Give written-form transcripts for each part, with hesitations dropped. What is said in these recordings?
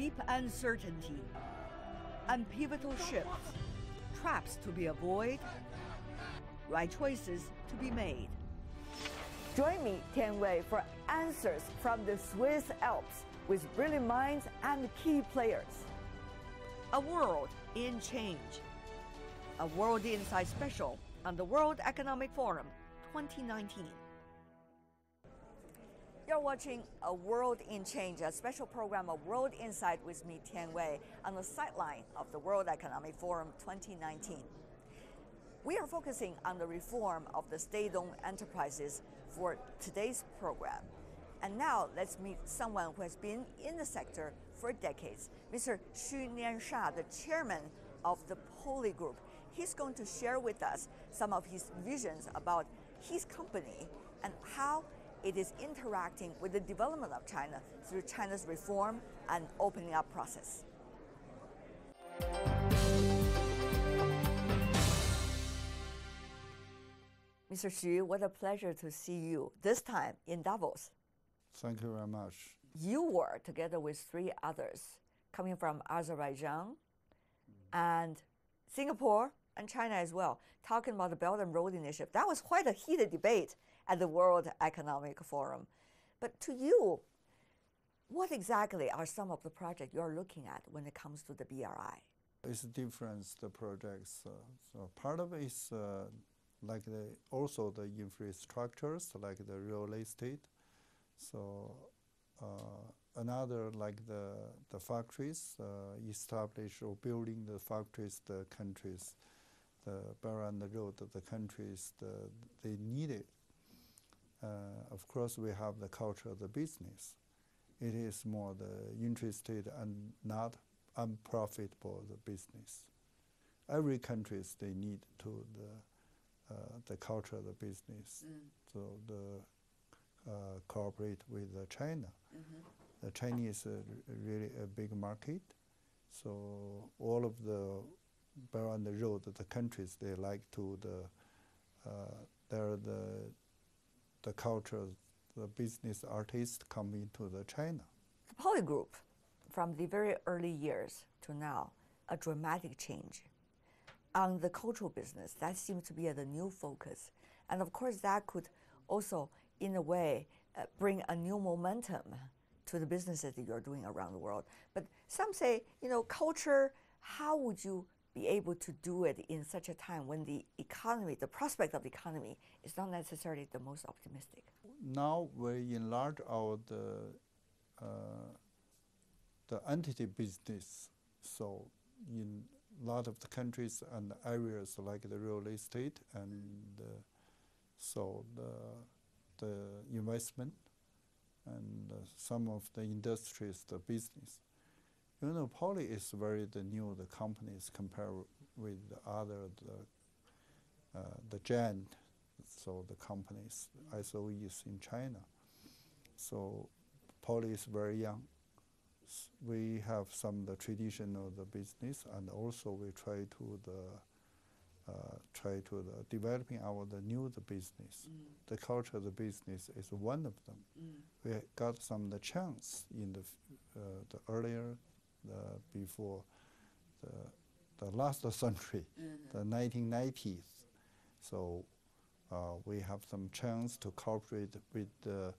deep uncertainty, and pivotal shifts, traps to be avoided, right choices to be made. Join me, Tian, for answers from the Swiss Alps with brilliant minds and key players. A world in change. A World Insight special on the World Economic Forum 2019. You're watching A World in Change, a special program of World Insight with me, Tian Wei, on the sideline of the World Economic Forum 2019. We are focusing on the reform of the state-owned enterprises for today's program. And now let's meet someone who has been in the sector for decades, Mr. Xu Niansha, the chairman of the Poly Group. He's going to share with us some of his visions about his company and how it is interacting with the development of China through China's reform and opening up process. Mr. Xu, what a pleasure to see you, this time in Davos. Thank you very much. You were, together with 3 others, coming from Azerbaijan and Singapore and China as well, talking about the Belt and Road Initiative. That was quite a heated debate at the World Economic Forum. But to you, what exactly are some of the projects you're looking at when it comes to the BRI? It's different, the projects. So part of it is like also the infrastructures, like the real estate. So another like the factories, establish or building the factories, the countries, the Belt and the Road, the countries, they need it. Of course, we have the culture of the business. It is more the interested and not unprofitable the business. Every countries they need to the culture of the business. So cooperate with China. The Chinese really a big market. So all of the Belt and the Road, the countries they like to the culture, the business artists come into the China. The Poly Group, from the very early years to now, a dramatic change. On the cultural business, that seems to be the new focus. And of course, that could also, in a way, bring a new momentum to the businesses that you're doing around the world. But some say, culture, how would you be able to do it in such a time when the economy, the prospect of the economy, is not necessarily the most optimistic? Now we enlarge our the entity business. So in a lot of the countries and areas like the real estate and so the investment and some of the industries, the business. Poly is very new, the companies compare with the other, the giant, so the companies, SOEs in China. So Poly is very young. We have some of the traditional the business, and also we try to developing the new business. The culture of the business is one of them. We got some of the chance in the earlier, before the last century, the 1990s. So we have some chance to cooperate with the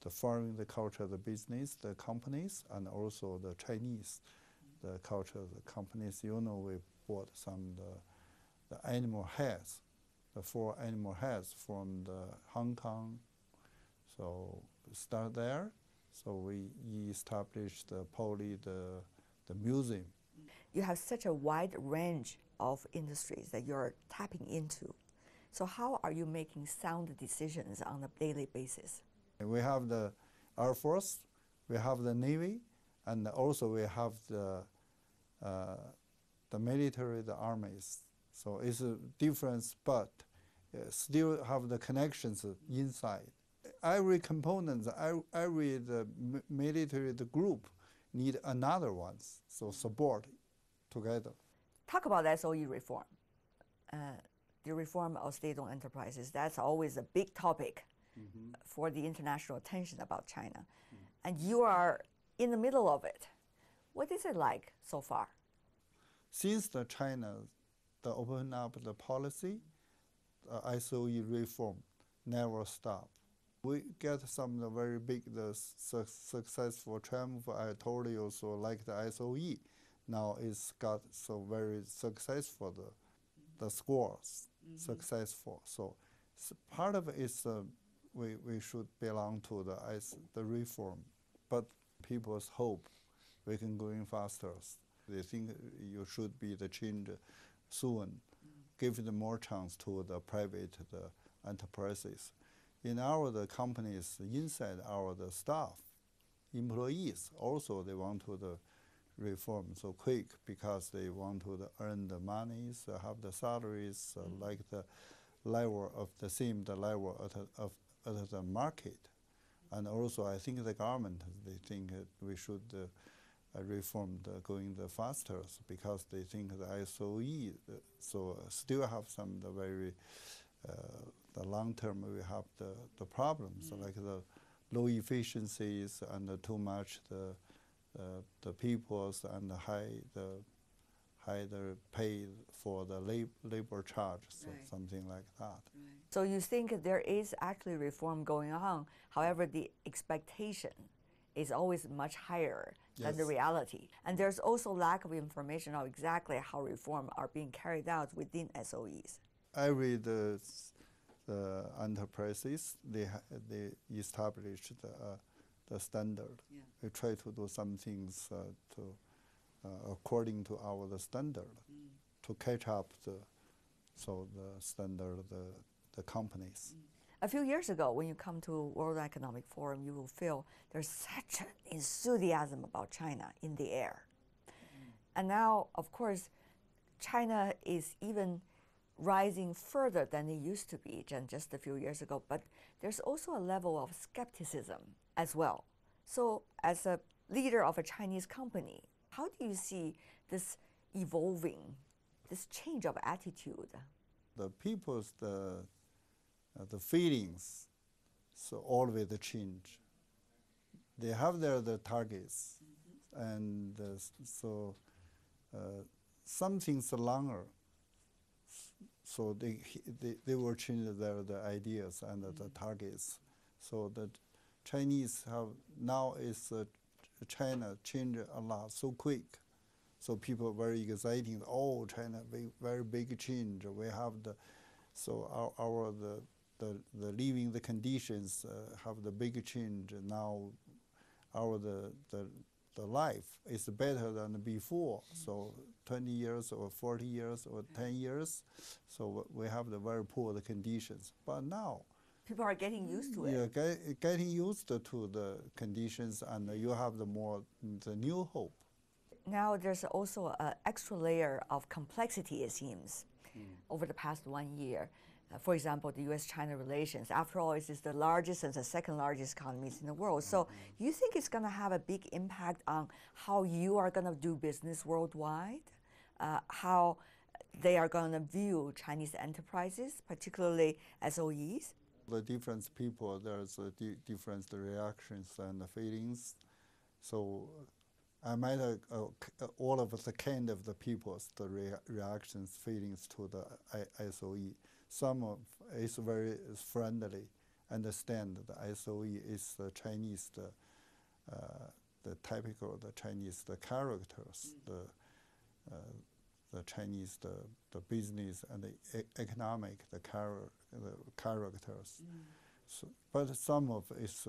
foreign, the culture of the business, the companies, and also the Chinese, the culture of the companies. We bought some the animal heads, the 4 animal heads from the Hong Kong. So start there. So we established the Poly, the museum. You have such a wide range of industries that you're tapping into. So how are you making sound decisions on a daily basis? We have the Air Force, we have the Navy, and also we have the military, the armies. So it's a difference, but still have the connections inside. Every component, every the military, the group need another ones, so support together. Talk about SOE reform. The reform of state-owned enterprises, that's always a big topic for the international attention about China. And you are in the middle of it. What is it like so far? Since China open up the policy, SOE reform never stop. We get some very big successful triumph. I told you, so like the SOE now it's got so very successful, the scores successful. So part of it is we should belong to the reform, but people's hope we can go in faster. They think you should be the change soon, give them more chance to the private enterprises. In the companies inside the staff, employees also they want to the reform so quick because they want to earn the money, have the salaries like the level of the same level at the market. And also I think the government, they think we should reform going faster because they think the SOE so still have some very the long term we have the problems like the low efficiencies and too much the peoples and the high pay for the labor charge, so something like that. So you think there is actually reform going on, however the expectation is always much higher than the reality. And there's also lack of information on exactly how reform are being carried out within SOEs. Every the enterprises, they established the standard. We try to do some things according to the standard to catch up the standard the companies. A few years ago, when you come to World Economic Forum, you will feel there's such an enthusiasm about China in the air. And now, of course, China is even rising further than it used to be just a few years ago, but there's also a level of skepticism as well. So as a leader of a Chinese company, how do you see this evolving, this change of attitude? The people's the feelings, so always change. They have the targets, and so some things are longer. So they will change the ideas and the targets. So the Chinese have now China change a lot so quick. So people are very exciting. Oh, China, very big change. We have the living the conditions have the big change. Now the life is better than before. So 20 years or 40 years or 10 years, so we have the very poor conditions. But now people are getting used to it. Yeah, getting used to the conditions, and you have the new hope. Now there's also an extra layer of complexity, it seems, over the past 1 year. For example, the U.S.-China relations. After all, it is the largest and the second largest economies in the world. So you think it's going to have a big impact on how you are going to do business worldwide, how they are going to view Chinese enterprises, particularly SOEs? The different people, there's different reactions and feelings. So I met all of the kind of the people's reactions, feelings to the SOE. Some is very friendly, understand the SOE is the Chinese, the typical the Chinese the characters, the Chinese the business and the economic the characters. So, but some of is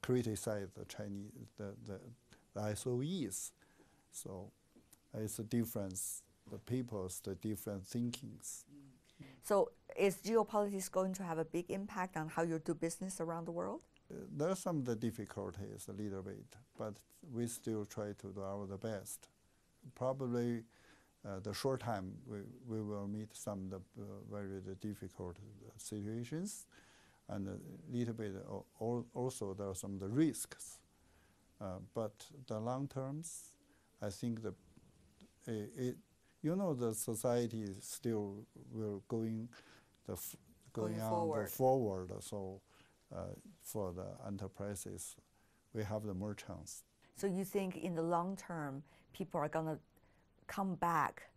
criticize the Chinese the SOEs. So it's a difference. The people's the different thinkings. So is geopolitics going to have a big impact on how you do business around the world? There are some the difficulties a little bit, but we still try to do our best. Probably the short time we will meet some very difficult situations, and a little bit also there are some risks. But the long terms, I think the society still will going forward. So for the enterprises, we have the more chance. So you think in the long term, people are going to come back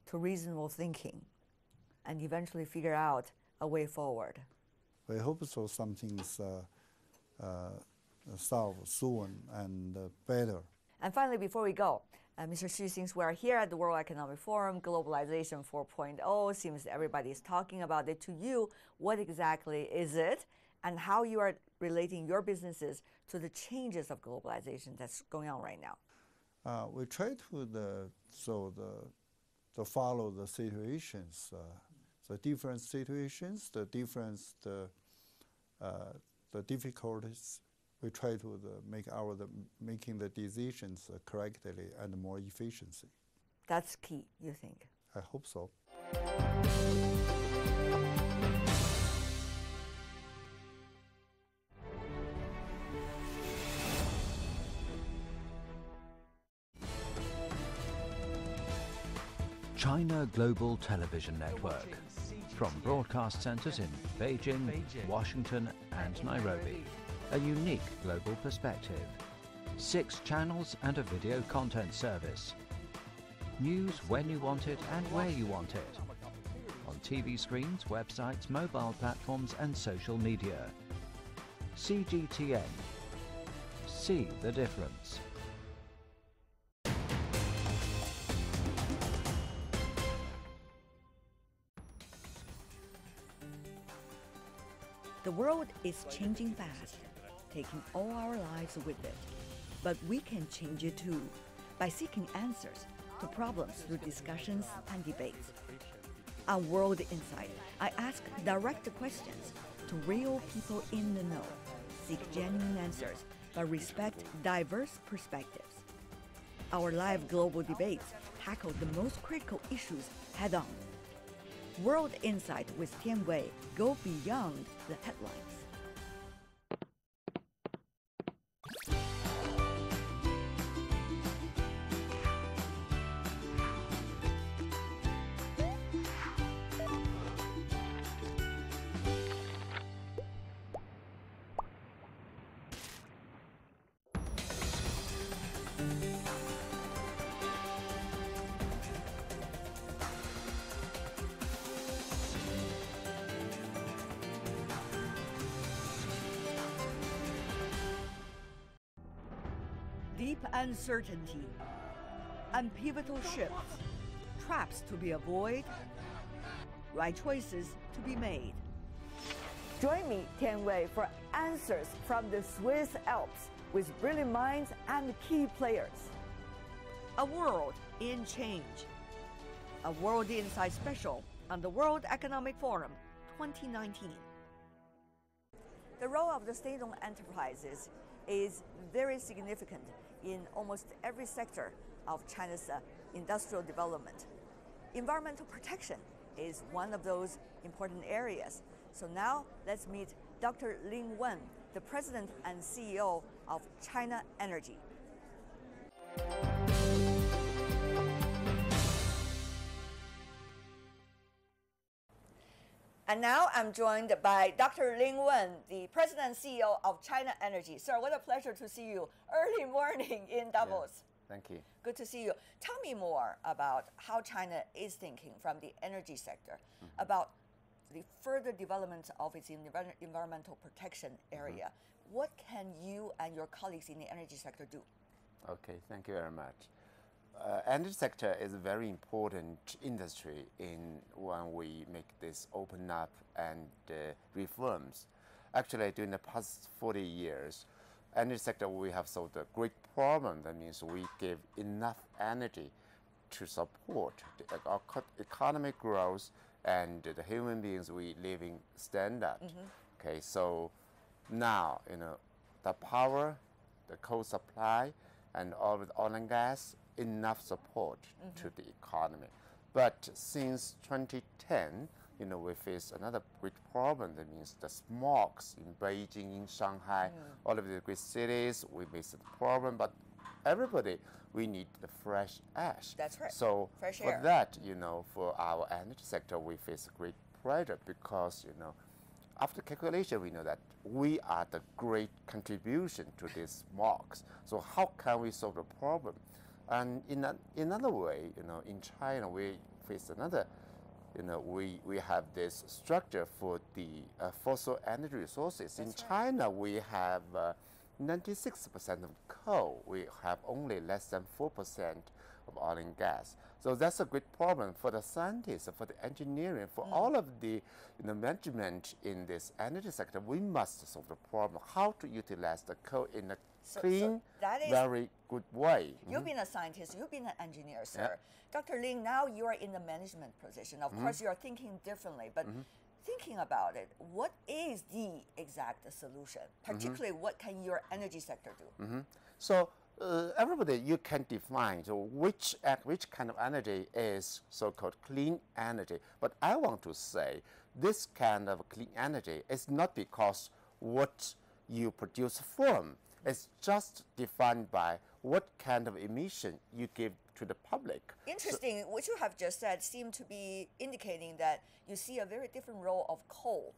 to reasonable thinking and eventually figure out a way forward? We hope so. Something's solved soon and better. And finally, before we go, Mr. Xu, since we're here at the World Economic Forum, Globalization 4.0, seems everybody's talking about it. To you, what exactly is it, and how you are relating your businesses to the changes of globalization that's going on right now? We try to follow the situations, the different situations, the difficulties. We try to making the decisions correctly and more efficiency. That's key, you think? I hope so. China Global Television Network. From broadcast centers in Beijing, Washington, and Nairobi. A unique global perspective. 6 channels and a video content service. News when you want it and where you want it. On TV screens, websites, mobile platforms, and social media. CGTN. See the difference. The world is changing fast, taking all our lives with it. But we can change it too, by seeking answers to problems through discussions and debates. On World Insight, I ask direct questions to real people in the know, seek genuine answers, but respect diverse perspectives. Our live global debates tackle the most critical issues head-on. World Insight with Tian go beyond the headlines. Deep uncertainty and pivotal shifts, traps to be avoided, right choices to be made. Join me, Tian Wei, for answers from the Swiss Alps with brilliant minds and key players. A world in change. A World Insight special on the World Economic Forum 2019. The role of the state-owned enterprises is very significant in almost every sector of China's industrial development. Environmental protection is one of those important areas. So now let's meet Dr. Ling Wen, the President and CEO of China Energy. And now I'm joined by Dr. Ling Wen, the President and CEO of China Energy. Sir, what a pleasure to see you early morning in Davos. Yeah, thank you. Good to see you. Tell me more about how China is thinking from the energy sector, about the further development of its environmental protection area. What can you and your colleagues in the energy sector do? Okay, thank you very much. Energy sector is a very important industry when we make this open up and reforms. Actually, during the past 40 years, energy sector we have solved a great problem. That means we give enough energy to support our economic growth and the human beings we living standard. Okay, so now the power, the coal supply, and all of the oil and gas, enough support to the economy. But since 2010, we face another great problem. That means the smogs in Beijing, in Shanghai, all of the great cities, we face the problem. But everybody, we need the fresh ash. That's right. So fresh for that, for our energy sector, we face great pressure because, after calculation, we know that we are the great contribution to these marks. So how can we solve the problem? And in another way, in China, we face another, we have this structure for the fossil energy resources. In China, we have 96% of coal. We have only less than 4% of oil and gas. So that's a great problem for the scientists, for the engineering, for all of the management in this energy sector. We must solve the problem how to utilize the coal in a clean, very good way. You've been a scientist, you've been an engineer, sir. Dr. Lin, now you are in the management position. Of course, you are thinking differently, but thinking about it, what is the exact solution? Particularly, what can your energy sector do? So everybody, you can define which kind of energy is so-called clean energy. But I want to say this kind of clean energy is not because what you produce from. It's just defined by what kind of emission you give to the public. Interesting. What you have just said seemed to be indicating that you see a very different role of coal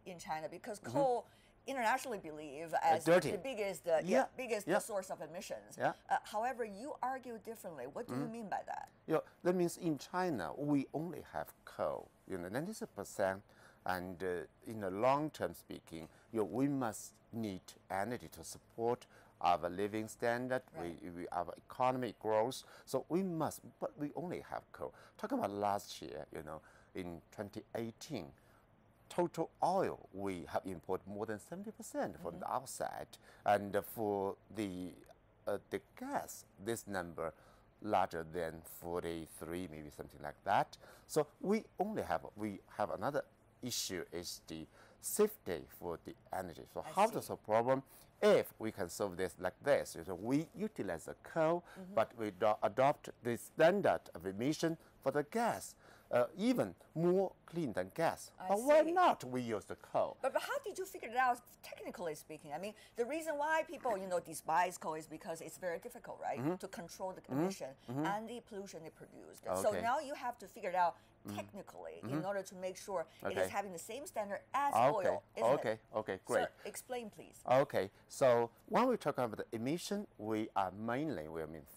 in China, because coal internationally believed as the biggest, biggest source of emissions. However, you argue differently. What do you mean by that? That means in China, we only have coal, 96%, and in the long term speaking, we must need energy to support our living standard, our economic growth. So we must, but we only have coal. Talking about last year, in 2018, total oil, we have imported more than 70% from the outside. And for the gas, this number larger than 43, maybe something like that. So we have another issue is the safety for the energy. So how to solve the problem? If we can solve this like this, we utilize the coal, but we adopt the standard of emission for the gas, even more clean than gas. But why not we use the coal? But how did you figure it out, technically speaking? I mean, the reason why people, despise coal is because it's very difficult, right, to control the emission and the pollution it produced. So now you have to figure it out technically in order to make sure it is having the same standard as oil, isn't it? Okay, great. So explain, please. Okay, so when we talk about the emission, we mean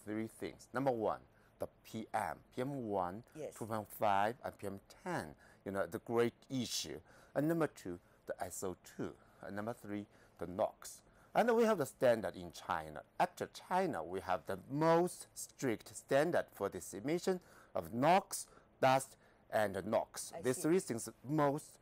three things. Number one, the PM1, 2.5, and PM10, the great issue. And number two, the SO2. And number three, the NOx. And we have the standard in China. After China, we have the most strict standard for this emission of NOx, dust, and NOx. These three things most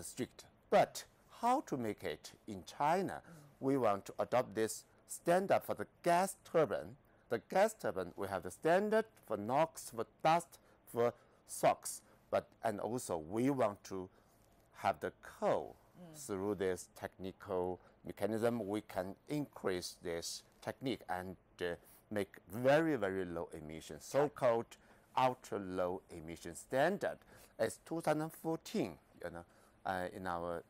strict. But how to make it in China? We want to adopt this standard for the gas turbine. The gas turbine, we have the standard for NOx, for dust, for SOx. And also we want to have the coal. Through this technical mechanism, we can increase this technique and make very, very low emissions, so-called ultra-low emission standard. It's 2014, in our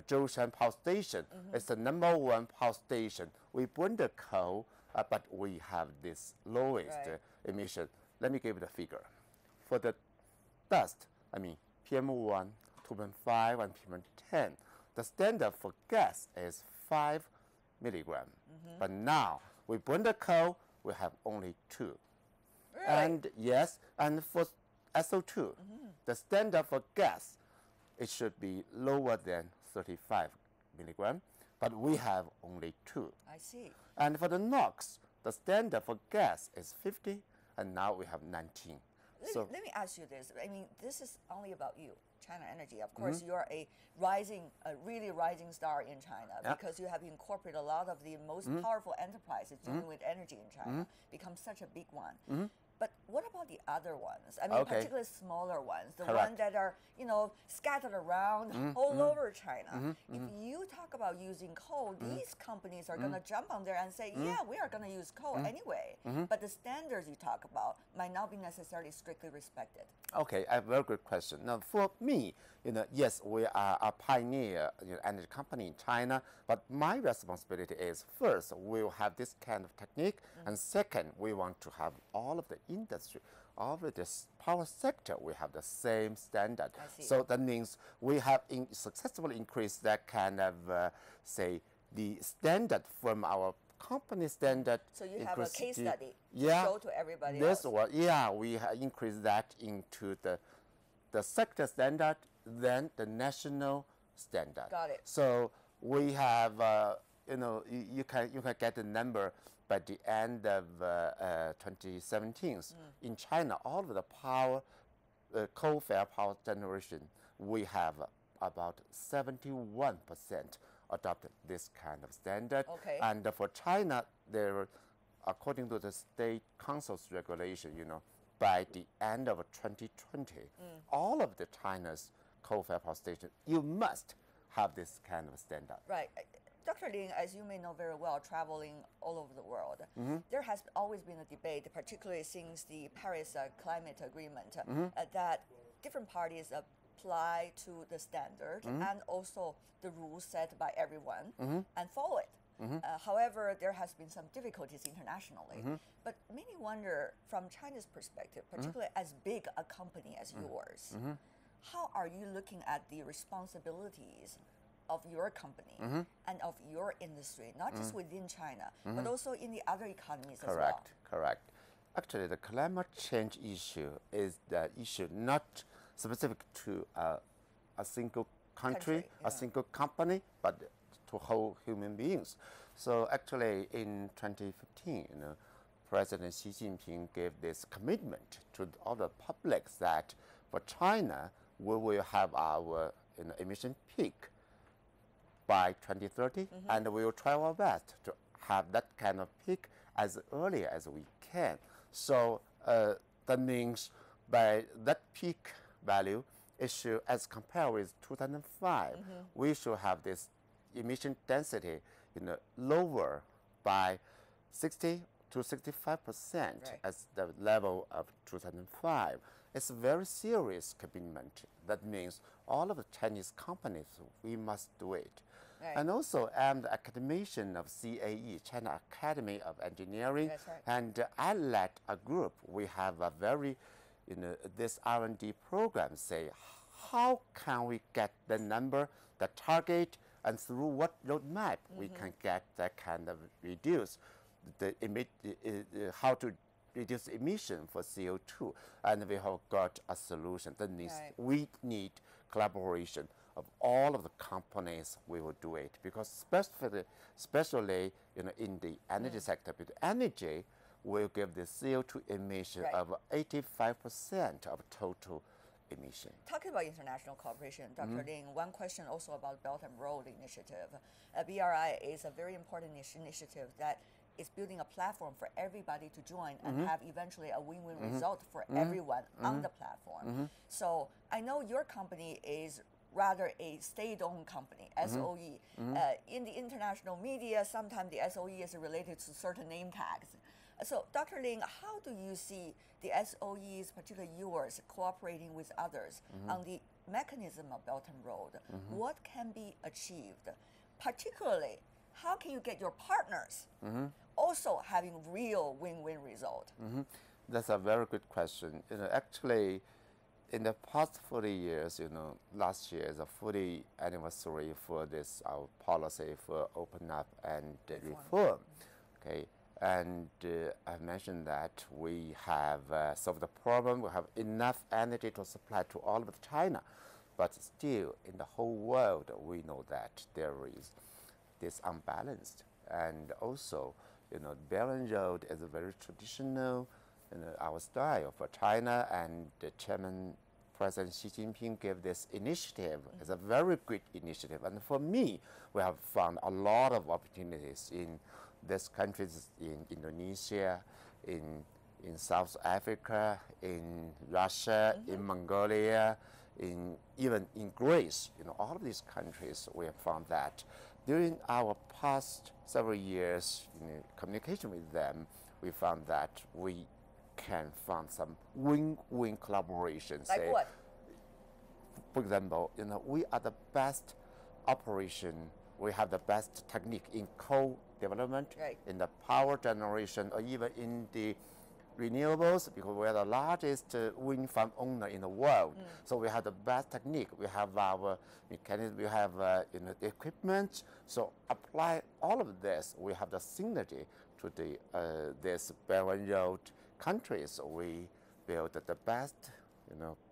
Zhoushan Power Station. It's the #1 power station. We burn the coal, but we have this lowest emission. Let me give you the figure. For the dust, PM1, 2.5, and PM10, the standard for gas is 5 milligram. But now, we burn the coal, we have only 2. Really? And yes, and for SO2, the standard for gas, it should be lower than 35 milligram, but we have only 2. I see. And for the NOx, the standard for gas is 50, and now we have 19. Let me ask you this. This is only about you, China Energy. Of course, you're a really rising star in China because you have incorporated a lot of the most powerful enterprises dealing with energy in China, become such a big one. But what about the other ones? Particularly smaller ones, the ones that are, scattered around all over China. If you talk about using coal, these companies are going to jump on there and say, yeah, we are going to use coal anyway. But the standards you talk about might not be necessarily strictly respected. Okay, a very good question. Now, for me, yes, we are a pioneer energy company in China, but my responsibility is, first, we will have this kind of technique, and second, we want to have all of the industry, all of this power sector, we have the same standard. I see. So that means we have successfully increased that kind of, say, the standard from our company standard. So you have a case study yeah, to show to everybody this else. was, yeah, we have increased that into the sector standard, then the national standard. Got it. So we have, you can get the number by the end of 2017. In China, all of the power, coal-fired power generation, we have about 71% adopted this kind of standard. Okay. And for China, there, according to the state council's regulation, by the end of 2020, all of the China's coal-fired power stations, you must have this kind of standard. Right. Dr. Lin, as you may know very well, traveling all over the world, there has always been a debate, particularly since the Paris Climate Agreement, that different parties apply to the standard and also the rules set by everyone and follow it. However, there has been some difficulties internationally. But many wonder, from China's perspective, particularly as big a company as yours, how are you looking at the responsibilities of your company and of your industry, not just within China, but also in the other economies as well? Correct. Actually, the climate change issue is the issue not specific to a single country, a single company, but to whole human beings. So actually, in 2015, President Xi Jinping gave this commitment to all the publics that for China, we will have our emission peak by 2030, and we will try our best to have that kind of peak as early as we can. So that means by that peak value issue, as compared with 2005, we should have this emission density lower by 60 to 65% as the level of 2005. It's a very serious commitment. That means all of the Chinese companies, we must do it. And also, I'm the academician of CAE, China Academy of Engineering, and I led a group. We have a very, this R&D program. Say, how can we get the number, the target, and through what roadmap we can get that kind of reduce how to reduce emission for CO2, and we have got a solution. That means we need collaboration of all of the companies. We will do it because especially in the energy sector, because energy will give the CO2 emission of 85% of total emission. Talking about international cooperation, Dr. Lin, one question also about Belt and Road Initiative. BRI is a very important initiative that is building a platform for everybody to join and have eventually a win-win result for everyone on the platform. So I know your company is rather a state-owned company, SOE. In the international media, sometimes the SOE is related to certain name tags. So, Dr. Lin, how do you see the SOEs, particularly yours, cooperating with others on the mechanism of Belt and Road? What can be achieved? Particularly, how can you get your partners also having real win-win result? That's a very good question. Actually, in the past 40 years, last year is a 40th anniversary for this our policy for open up and reform. Okay. And I mentioned that we have solved the problem. We have enough energy to supply to all of China, but still in the whole world, we know that there is this unbalanced. And also, Belt and Road is a very traditional, our style for China. And the Chairman, President Xi Jinping, gave this initiative. It's a very good initiative. And for me, we have found a lot of opportunities in these countries, in Indonesia, in South Africa, in Russia, in Mongolia, even in Greece. All of these countries, we have found that during our past several years in communication with them, we found that we can find some win-win collaborations. Like what? For example, we are the best operation. We have the best technique in coal development, in the power generation, or even in the renewables because we are the largest wind farm owner in the world. So we have the best technique. We have our mechanism. We have the equipment. So apply all of this. We have the synergy to the this Belt and Road countries. We build the best,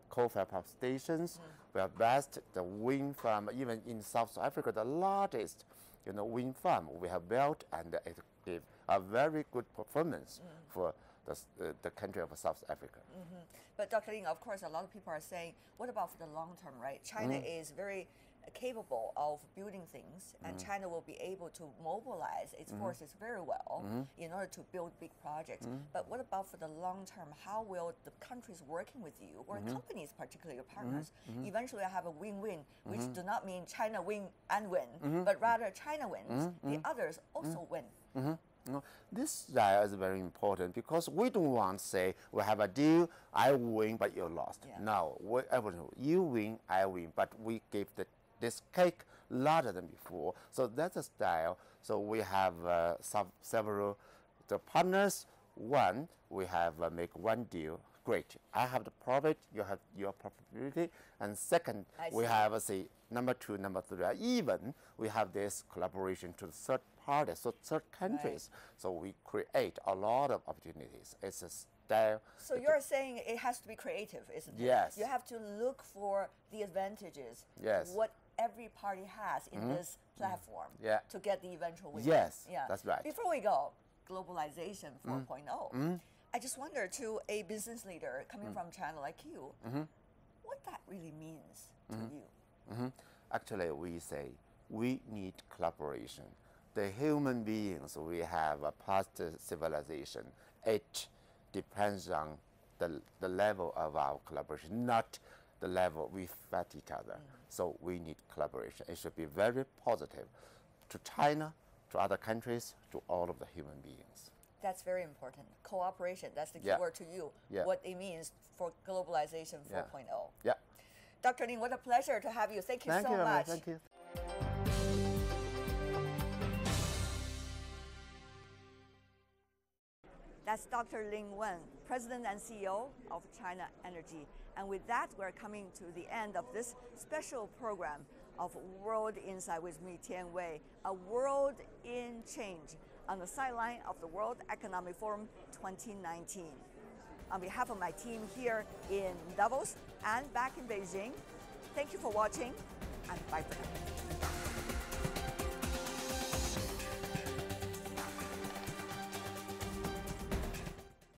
coal-fired power stations. We have best the wind farm. Even in South Africa, the largest, wind farm we have built, and it gave a very good performance for the country of South Africa. But Dr. Lin, of course, a lot of people are saying, what about for the long term, right? China is very capable of building things, and China will be able to mobilize its forces very well in order to build big projects. But what about for the long term? How will the countries working with you, or companies, particularly your partners, eventually have a win-win, which do not mean China win and win, but rather China wins, the others also win. This style is very important because we don't want to say we have a deal, I win, but you lost. No, you win, I win, but we give this cake larger than before. So that's a style. So we have several partners. One, we have make one deal. Great. I have the profit, you have your profitability. And second, we have, say, number two, number three. Even we have this collaboration to the third parties, so third countries. So we create a lot of opportunities. It's a style. So you're saying it has to be creative, isn't it? Yes. You have to look for the advantages. Yes. What every party has in this platform to get the eventual win. Yes, that's right. Before we go, globalization 4.0. I just wonder, to a business leader coming from China like you, what that really means to you. Actually, we say we need collaboration. The human beings, we have a past civilization. It depends on the level of our collaboration, not the level we fight each other. So we need collaboration. It should be very positive to China, to other countries, to all of the human beings. That's very important. Cooperation, that's the key word to you. What it means for globalization 4.0. Yeah. Dr. Lin, what a pleasure to have you. Thank you so much. Thank you. That's Dr. Lin Wen, President and CEO of China Energy. And with that, we're coming to the end of this special program of World Insight with me, Tian, a world in change on the sideline of the World Economic Forum 2019. On behalf of my team here in Davos and back in Beijing, thank you for watching, and bye for now.